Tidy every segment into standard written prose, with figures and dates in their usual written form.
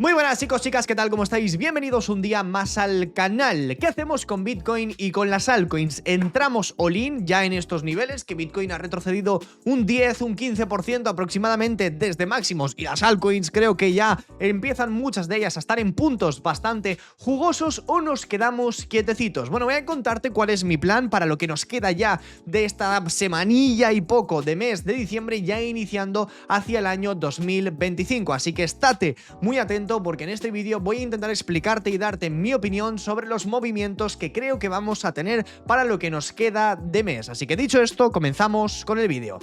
Muy buenas chicos, chicas, ¿qué tal? ¿Cómo estáis? Bienvenidos un día más al canal. ¿Qué hacemos con Bitcoin y con las altcoins? ¿Entramos all-in ya en estos niveles? Que Bitcoin ha retrocedido un 10, un 15% aproximadamente desde máximos y las altcoins creo que ya empiezan muchas de ellas a estar en puntos bastante jugosos, o nos quedamos quietecitos. Bueno, voy a contarte cuál es mi plan para lo que nos queda ya de esta semanilla y poco de mes de diciembre, ya iniciando hacia el año 2025. Así que estate muy atento, porque en este vídeo voy a intentar explicarte y darte mi opinión sobre los movimientos que creo que vamos a tener para lo que nos queda de mes. Así que dicho esto, comenzamos con el vídeo.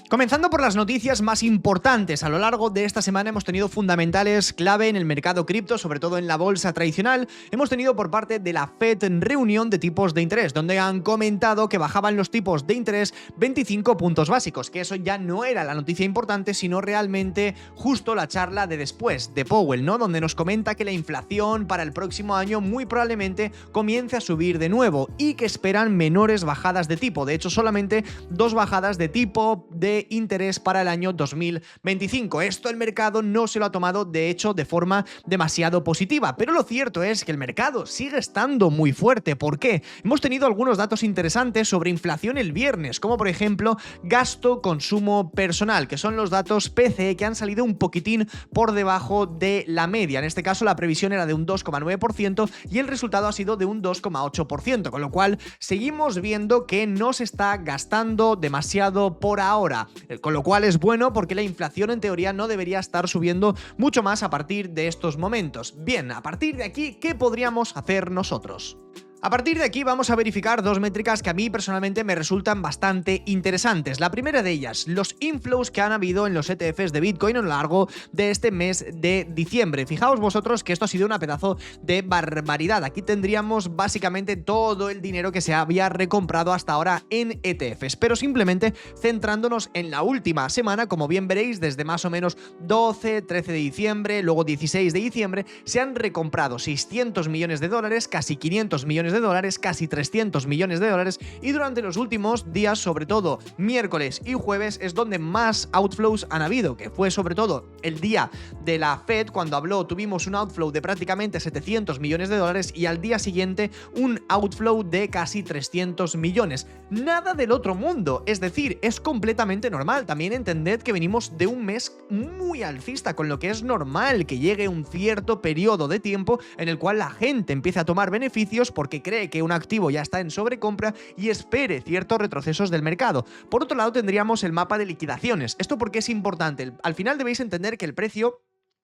Comenzando por las noticias más importantes, a lo largo de esta semana hemos tenido fundamentales clave en el mercado cripto, sobre todo en la bolsa tradicional. Hemos tenido por parte de la Fed reunión de tipos de interés, donde han comentado que bajaban los tipos de interés 25 puntos básicos, que eso ya no era la noticia importante, sino realmente justo la charla de después de Powell, ¿no? Donde nos comenta que la inflación para el próximo año muy probablemente comience a subir de nuevo y que esperan menores bajadas de tipo. De hecho, solamente 2 bajadas de tipo de interés para el año 2025. Esto el mercado no se lo ha tomado, de hecho, de forma demasiado positiva, pero lo cierto es que el mercado sigue estando muy fuerte. ¿Por qué? Hemos tenido algunos datos interesantes sobre inflación el viernes, como por ejemplo gasto consumo personal, que son los datos PCE que han salido un poquitín por debajo de la media. En este caso la previsión era de un 2,9% y el resultado ha sido de un 2,8%, con lo cual seguimos viendo que no se está gastando demasiado por ahora. Con lo cual es bueno, porque la inflación en teoría no debería estar subiendo mucho más a partir de estos momentos. Bien, a partir de aquí, ¿qué podríamos hacer nosotros? A partir de aquí vamos a verificar dos métricas que a mí personalmente me resultan bastante interesantes. La primera de ellas, los inflows que han habido en los ETFs de Bitcoin a lo largo de este mes de diciembre. Fijaos vosotros que esto ha sido una pedazo de barbaridad. Aquí tendríamos básicamente todo el dinero que se había recomprado hasta ahora en ETFs, pero simplemente centrándonos en la última semana, como bien veréis, desde más o menos 12, 13 de diciembre, luego 16 de diciembre, se han recomprado 600 millones de dólares, casi 500 millones de dólares, casi 300 millones de dólares, y durante los últimos días, sobre todo miércoles y jueves, es donde más outflows han habido, que fue sobre todo el día de la Fed, cuando habló tuvimos un outflow de prácticamente 700 millones de dólares y al día siguiente un outflow de casi 300 millones. Nada del otro mundo, es decir, es completamente normal. También entended que venimos de un mes muy alcista, con lo que es normal que llegue un cierto periodo de tiempo en el cual la gente empiece a tomar beneficios porque cree que un activo ya está en sobrecompra y espere ciertos retrocesos del mercado. Por otro lado, tendríamos el mapa de liquidaciones. ¿Esto por qué es importante? Al final debéis entender que el precio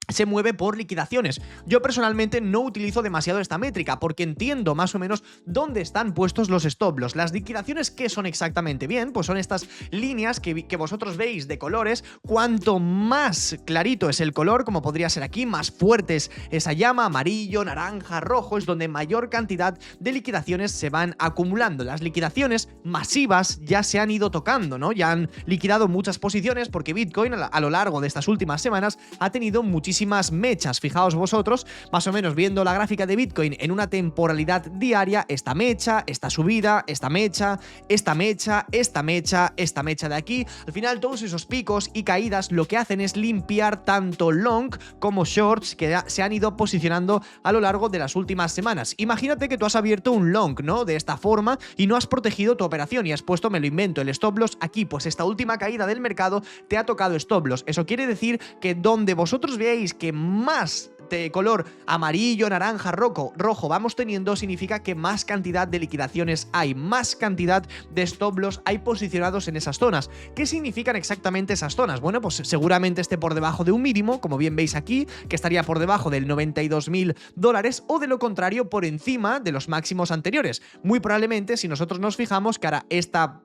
se mueve por liquidaciones. Yo personalmente no utilizo demasiado esta métrica porque entiendo más o menos dónde están puestos los stop loss. Las liquidaciones, ¿qué son exactamente? Bien, pues son estas líneas que vosotros veis de colores. Cuanto más clarito es el color, como podría ser aquí, más fuerte es esa llama, amarillo, naranja, rojo, es donde mayor cantidad de liquidaciones se van acumulando. Las liquidaciones masivas ya se han ido tocando, ¿no? Ya han liquidado muchas posiciones porque Bitcoin a lo largo de estas últimas semanas ha tenido muchísimas mechas. Fijaos vosotros, más o menos viendo la gráfica de Bitcoin en una temporalidad diaria, esta mecha, esta subida, esta mecha, esta mecha, esta mecha, esta mecha de aquí. Al final todos esos picos y caídas lo que hacen es limpiar tanto long como shorts que se han ido posicionando a lo largo de las últimas semanas. Imagínate que tú has abierto un long, ¿no? De esta forma y no has protegido tu operación y has puesto, me lo invento, el stop loss aquí. Pues esta última caída del mercado te ha tocado stop loss. Eso quiere decir que donde vosotros veáis que más de color amarillo, naranja, rojo vamos teniendo, significa que más cantidad de liquidaciones hay, más cantidad de stop loss hay posicionados en esas zonas. ¿Qué significan exactamente esas zonas? Bueno, pues seguramente esté por debajo de un mínimo, como bien veis aquí, que estaría por debajo del 92.000 dólares, o de lo contrario por encima de los máximos anteriores. Muy probablemente, si nosotros nos fijamos que ahora esta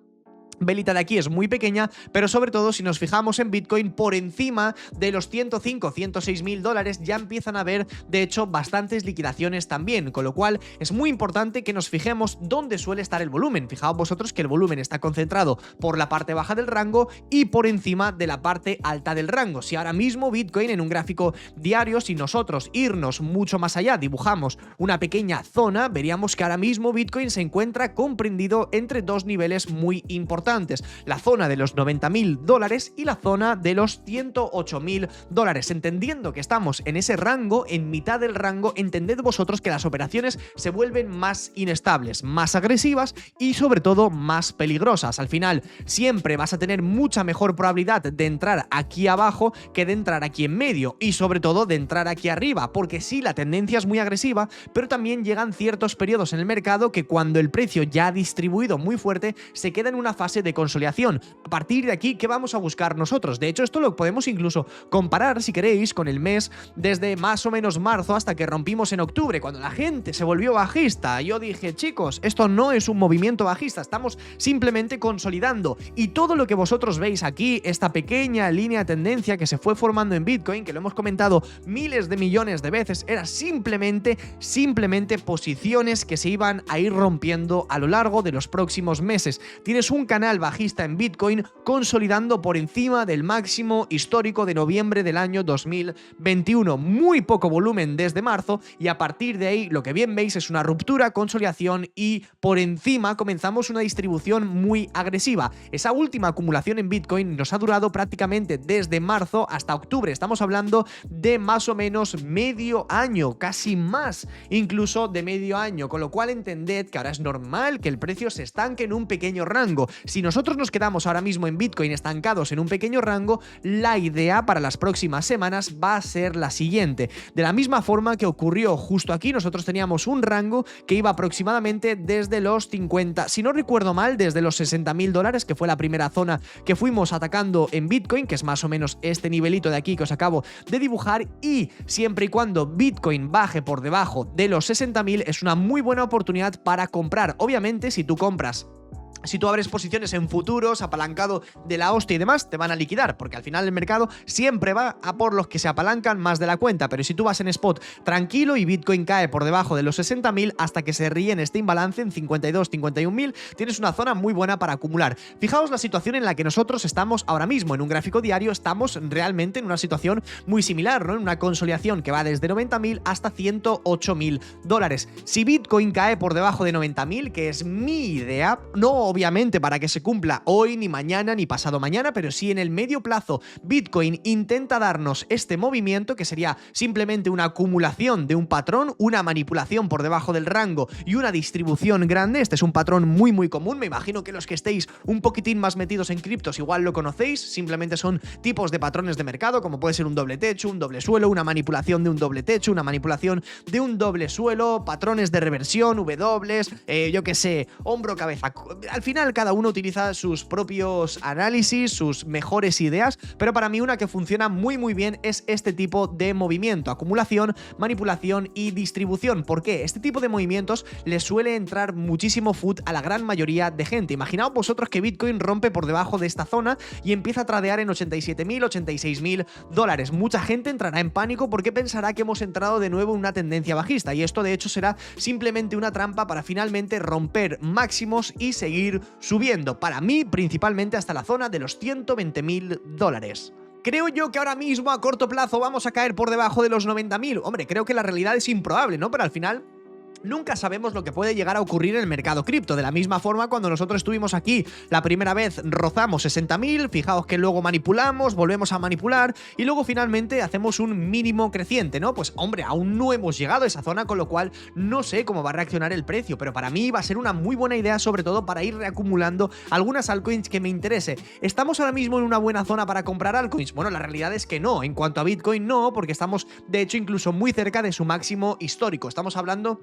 velita de aquí es muy pequeña, pero sobre todo si nos fijamos en Bitcoin, por encima de los 105, 106 mil dólares ya empiezan a haber, de hecho, bastantes liquidaciones también, con lo cual es muy importante que nos fijemos dónde suele estar el volumen. Fijaos vosotros que el volumen está concentrado por la parte baja del rango y por encima de la parte alta del rango. Si ahora mismo Bitcoin en un gráfico diario, si nosotros irnos mucho más allá, dibujamos una pequeña zona, veríamos que ahora mismo Bitcoin se encuentra comprendido entre dos niveles muy importantes. importantes: la zona de los $90.000 y la zona de los $108.000. Entendiendo que estamos en ese rango, en mitad del rango, entended vosotros que las operaciones se vuelven más inestables, más agresivas y sobre todo más peligrosas. Al final siempre vas a tener mucha mejor probabilidad de entrar aquí abajo que de entrar aquí en medio, y sobre todo de entrar aquí arriba, porque sí, la tendencia es muy agresiva, pero también llegan ciertos periodos en el mercado que, cuando el precio ya ha distribuido muy fuerte, se queda en una fase de consolidación. A partir de aquí, ¿qué vamos a buscar nosotros? De hecho, esto lo podemos incluso comparar, si queréis, con el mes desde más o menos marzo hasta que rompimos en octubre, cuando la gente se volvió bajista. Yo dije, chicos, esto no es un movimiento bajista, estamos simplemente consolidando, y todo lo que vosotros veis aquí, esta pequeña línea de tendencia que se fue formando en Bitcoin, que lo hemos comentado miles de millones de veces, era simplemente posiciones que se iban a ir rompiendo a lo largo de los próximos meses. Tienes un canal bajista en Bitcoin consolidando por encima del máximo histórico de noviembre del año 2021. Muy poco volumen desde marzo, y a partir de ahí lo que bien veis es una ruptura, consolidación, y por encima comenzamos una distribución muy agresiva. Esa última acumulación en Bitcoin nos ha durado prácticamente desde marzo hasta octubre. Estamos hablando de más o menos medio año, casi más incluso de medio año, con lo cual entended que ahora es normal que el precio se estanque en un pequeño rango. Si nosotros nos quedamos ahora mismo en Bitcoin estancados en un pequeño rango, la idea para las próximas semanas va a ser la siguiente. De la misma forma que ocurrió justo aquí, nosotros teníamos un rango que iba aproximadamente desde los 50, si no recuerdo mal, desde los $60.000, que fue la primera zona que fuimos atacando en Bitcoin, que es más o menos este nivelito de aquí que os acabo de dibujar, y siempre y cuando Bitcoin baje por debajo de los 60.000 es una muy buena oportunidad para comprar. Obviamente, si tú abres posiciones en futuros, apalancado de la hostia y demás, te van a liquidar, porque al final el mercado siempre va a por los que se apalancan más de la cuenta. Pero si tú vas en spot tranquilo y Bitcoin cae por debajo de los 60.000 hasta que se ríe en este imbalance en 52, 51.000, tienes una zona muy buena para acumular. Fijaos la situación en la que nosotros estamos ahora mismo. En un gráfico diario estamos realmente en una situación muy similar, ¿no? En una consolidación que va desde 90.000 hasta $108.000. Si Bitcoin cae por debajo de 90.000, que es mi idea, no obviamente para que se cumpla hoy, ni mañana, ni pasado mañana, pero sí en el medio plazo, Bitcoin intenta darnos este movimiento, que sería simplemente una acumulación de un patrón, una manipulación por debajo del rango y una distribución grande. Este es un patrón muy común, me imagino que los que estéis un poquitín más metidos en criptos igual lo conocéis. Simplemente son tipos de patrones de mercado, como puede ser un doble techo, un doble suelo, una manipulación de un doble techo, una manipulación de un doble suelo, patrones de reversión, W, yo que sé, hombro, cabeza. Al final cada uno utiliza sus propios análisis, sus mejores ideas, pero para mí una que funciona muy bien es este tipo de movimiento: acumulación, manipulación y distribución. ¿Por qué? Este tipo de movimientos les suele entrar muchísimo FUD a la gran mayoría de gente. Imaginaos vosotros que Bitcoin rompe por debajo de esta zona y empieza a tradear en $87.000, $86.000. Mucha gente entrará en pánico porque pensará que hemos entrado de nuevo en una tendencia bajista, y esto de hecho será simplemente una trampa para finalmente romper máximos y seguir subiendo, para mí principalmente hasta la zona de los $120.000. ¿Creo yo que ahora mismo a corto plazo vamos a caer por debajo de los 90.000? Hombre, creo que la realidad es improbable, ¿no? Pero al final nunca sabemos lo que puede llegar a ocurrir en el mercado cripto. De la misma forma, cuando nosotros estuvimos aquí la primera vez rozamos 60.000, fijaos que luego manipulamos, volvemos a manipular y luego finalmente hacemos un mínimo creciente, ¿no? Pues hombre, aún no hemos llegado a esa zona, con lo cual no sé cómo va a reaccionar el precio, pero para mí va a ser una muy buena idea, sobre todo para ir reacumulando algunas altcoins que me interese. ¿Estamos ahora mismo en una buena zona para comprar altcoins? Bueno, la realidad es que no. En cuanto a Bitcoin, no, porque estamos de hecho incluso muy cerca de su máximo histórico. Estamos hablando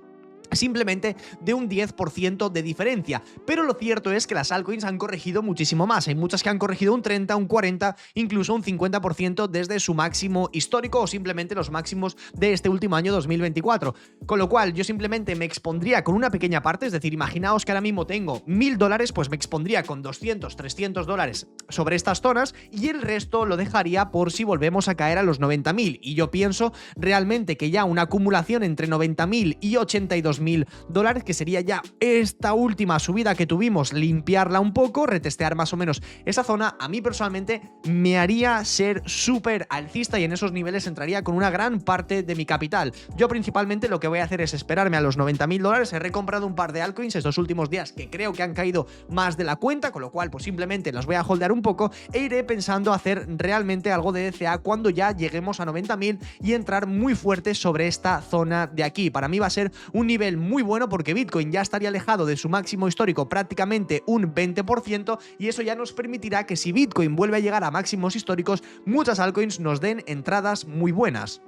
simplemente de un 10% de diferencia, pero lo cierto es que las altcoins han corregido muchísimo más. Hay muchas que han corregido un 30, un 40, incluso un 50% desde su máximo histórico o simplemente los máximos de este último año 2024, con lo cual yo simplemente me expondría con una pequeña parte. Es decir, imaginaos que ahora mismo tengo $1.000, pues me expondría con 200, $300 sobre estas zonas y el resto lo dejaría por si volvemos a caer a los 90.000, y yo pienso realmente que ya una acumulación entre 90.000 y 82.000 $93.000, que sería ya esta última subida que tuvimos, limpiarla un poco, retestear más o menos esa zona. A mí personalmente me haría ser súper alcista y en esos niveles entraría con una gran parte de mi capital. Yo principalmente lo que voy a hacer es esperarme a los $90.000. He recomprado un par de altcoins estos últimos días que creo que han caído más de la cuenta, con lo cual pues simplemente las voy a holdear un poco e iré pensando hacer realmente algo de DCA cuando ya lleguemos a 90.000 y entrar muy fuerte sobre esta zona de aquí. Para mí va a ser un nivel muy bueno porque Bitcoin ya estaría alejado de su máximo histórico prácticamente un 20% y eso ya nos permitirá que si Bitcoin vuelve a llegar a máximos históricos, muchas altcoins nos den entradas muy buenas.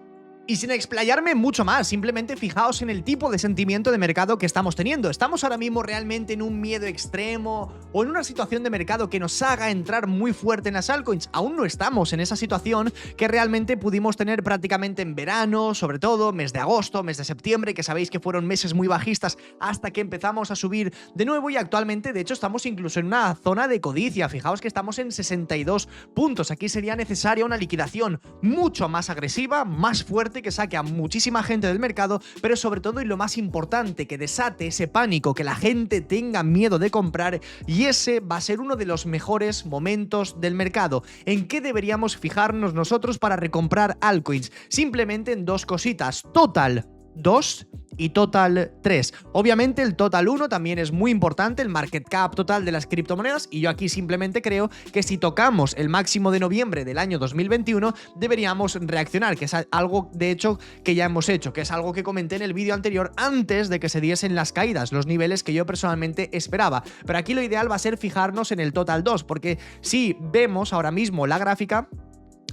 Y sin explayarme mucho más, simplemente fijaos en el tipo de sentimiento de mercado que estamos teniendo. ¿Estamos ahora mismo realmente en un miedo extremo o en una situación de mercado que nos haga entrar muy fuerte en las altcoins? Aún no estamos en esa situación que realmente pudimos tener prácticamente en verano, sobre todo mes de agosto, mes de septiembre, que sabéis que fueron meses muy bajistas hasta que empezamos a subir de nuevo y actualmente de hecho estamos incluso en una zona de codicia. Fijaos que estamos en 62 puntos. Aquí sería necesaria una liquidación mucho más agresiva, más fuerte, que saque a muchísima gente del mercado, pero sobre todo y lo más importante, que desate ese pánico, que la gente tenga miedo de comprar, y ese va a ser uno de los mejores momentos del mercado. ¿En qué deberíamos fijarnos nosotros para recomprar altcoins? Simplemente en dos cositas: Total 2 y Total 3. Obviamente el Total 1 también es muy importante, el market cap total de las criptomonedas, y yo aquí simplemente creo que si tocamos el máximo de noviembre del año 2021 deberíamos reaccionar, que es algo de hecho que ya hemos hecho, que es algo que comenté en el vídeo anterior antes de que se diesen las caídas, los niveles que yo personalmente esperaba. Pero aquí lo ideal va a ser fijarnos en el Total 2, porque si vemos ahora mismo la gráfica,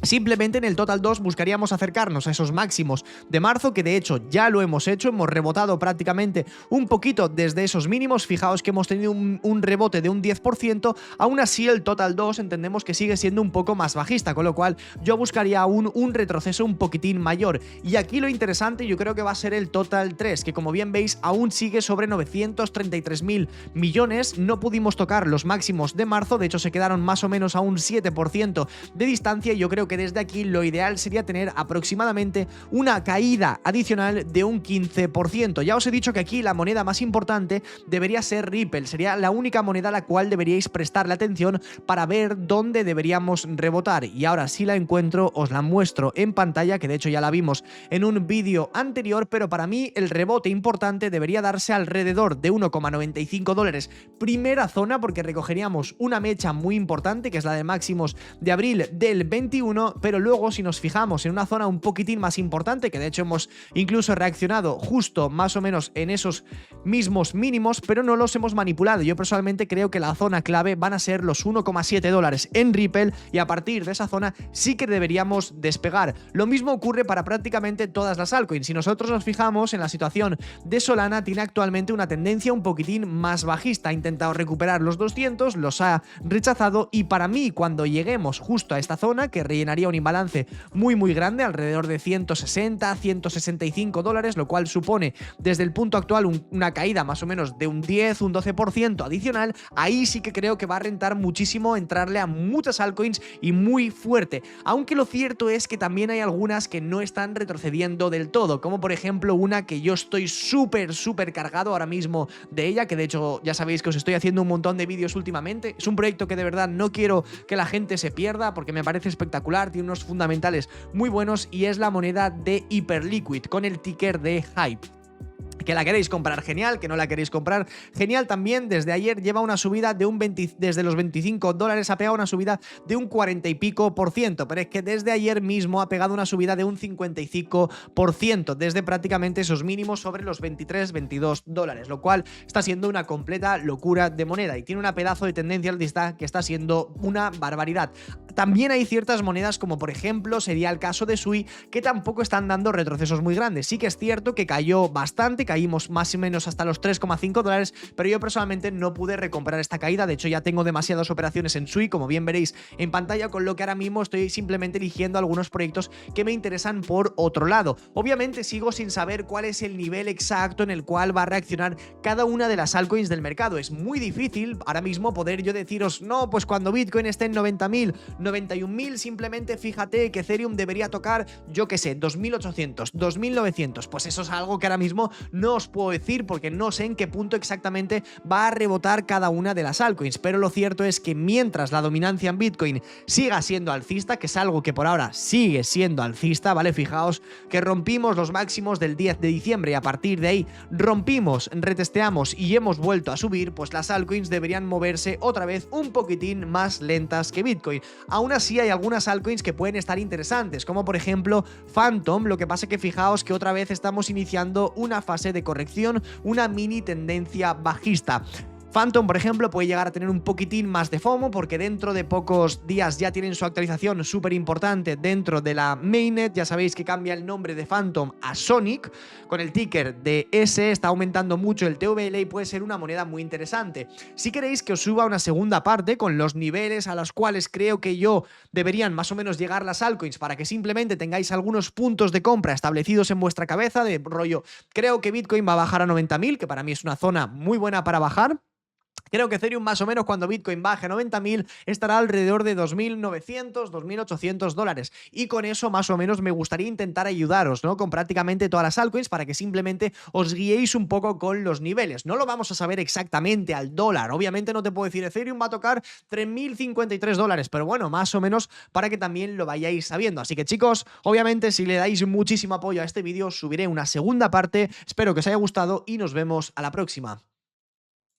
simplemente en el Total 2 buscaríamos acercarnos a esos máximos de marzo, que de hecho ya lo hemos hecho, hemos rebotado prácticamente un poquito desde esos mínimos. Fijaos que hemos tenido un rebote de un 10%, aún así el Total 2 entendemos que sigue siendo un poco más bajista, con lo cual yo buscaría aún un retroceso un poquitín mayor. Y aquí lo interesante yo creo que va a ser el Total 3, que como bien veis aún sigue sobre 933.000 millones, no pudimos tocar los máximos de marzo, de hecho se quedaron más o menos a un 7% de distancia, y yo creo que desde aquí lo ideal sería tener aproximadamente una caída adicional de un 15%. Ya os he dicho que aquí la moneda más importante debería ser Ripple, sería la única moneda a la cual deberíais prestarle atención para ver dónde deberíamos rebotar, y ahora si la encuentro os la muestro en pantalla, que de hecho ya la vimos en un vídeo anterior, pero para mí el rebote importante debería darse alrededor de $1,95, primera zona, porque recogeríamos una mecha muy importante que es la de máximos de abril del 21, pero luego si nos fijamos en una zona un poquitín más importante, que de hecho hemos incluso reaccionado justo más o menos en esos mismos mínimos, pero no los hemos manipulado. Yo personalmente creo que la zona clave van a ser los $1,7 en Ripple, y a partir de esa zona sí que deberíamos despegar. Lo mismo ocurre para prácticamente todas las altcoins. Si nosotros nos fijamos en la situación de Solana, tiene actualmente una tendencia un poquitín más bajista, ha intentado recuperar los 200, los ha rechazado, y para mí cuando lleguemos justo a esta zona, que rellenaría un imbalance muy grande, alrededor de $160-$165, lo cual supone desde el punto actual una caída más o menos de un 10, un 12% adicional, ahí sí que creo que va a rentar muchísimo entrarle a muchas altcoins y muy fuerte. Aunque lo cierto es que también hay algunas que no están retrocediendo del todo, como por ejemplo una que yo estoy súper cargado ahora mismo de ella, que de hecho ya sabéis que os estoy haciendo un montón de vídeos últimamente. Es un proyecto que de verdad no quiero que la gente se pierda porque me parece espectacular, tiene unos fundamentales muy buenos, y es la moneda de Hyperliquid con el ticker de HYPE. Que la queréis comprar, genial; que no la queréis comprar, genial también. Desde ayer lleva una subida de desde los $25 ha pegado una subida de un 40 y pico por ciento, pero es que desde ayer mismo ha pegado una subida de un 55%, desde prácticamente esos mínimos sobre los $23-22, lo cual está siendo una completa locura de moneda y tiene una pedazo de tendencia alcista que está siendo una barbaridad. También hay ciertas monedas, como por ejemplo sería el caso de Sui, que tampoco están dando retrocesos muy grandes. Sí que es cierto que cayó bastante, caímos más o menos hasta los $3,5, pero yo personalmente no pude recomprar esta caída. De hecho ya tengo demasiadas operaciones en Sui, como bien veréis en pantalla, con lo que ahora mismo estoy simplemente eligiendo algunos proyectos que me interesan por otro lado. Obviamente sigo sin saber cuál es el nivel exacto en el cual va a reaccionar cada una de las altcoins del mercado. Es muy difícil ahora mismo poder yo deciros, no, pues cuando Bitcoin esté en 90.000 91.000, simplemente fíjate que Ethereum debería tocar, yo qué sé, 2.800, 2.900. Pues eso es algo que ahora mismo no os puedo decir porque no sé en qué punto exactamente va a rebotar cada una de las altcoins, pero lo cierto es que mientras la dominancia en Bitcoin siga siendo alcista, que es algo que por ahora sigue siendo alcista, ¿vale? Fijaos que rompimos los máximos del 10 de diciembre y a partir de ahí rompimos, retesteamos y hemos vuelto a subir, pues las altcoins deberían moverse otra vez un poquitín más lentas que Bitcoin. Aún así hay algunas altcoins que pueden estar interesantes, como por ejemplo Phantom, lo que pasa que fijaos que otra vez estamos iniciando una fase de corrección, una mini tendencia bajista. Phantom, por ejemplo, puede llegar a tener un poquitín más de FOMO porque dentro de pocos días ya tienen su actualización súper importante dentro de la mainnet. Ya sabéis que cambia el nombre de Phantom a Sonic. Con el ticker de S está aumentando mucho el TVL y puede ser una moneda muy interesante. Si queréis que os suba una segunda parte con los niveles a los cuales creo que yo deberían más o menos llegar las altcoins para que simplemente tengáis algunos puntos de compra establecidos en vuestra cabeza de rollo, creo que Bitcoin va a bajar a 90.000, que para mí es una zona muy buena para bajar. Creo que Ethereum más o menos cuando Bitcoin baje a 90.000 estará alrededor de 2.900, 2.800 dólares. Y con eso más o menos me gustaría intentar ayudaros, ¿no? Con prácticamente todas las altcoins para que simplemente os guiéis un poco con los niveles. No lo vamos a saber exactamente al dólar. Obviamente no te puedo decir Ethereum va a tocar 3.053 dólares, pero bueno, más o menos para que también lo vayáis sabiendo. Así que chicos, obviamente si le dais muchísimo apoyo a este vídeo, subiré una segunda parte. Espero que os haya gustado y nos vemos a la próxima.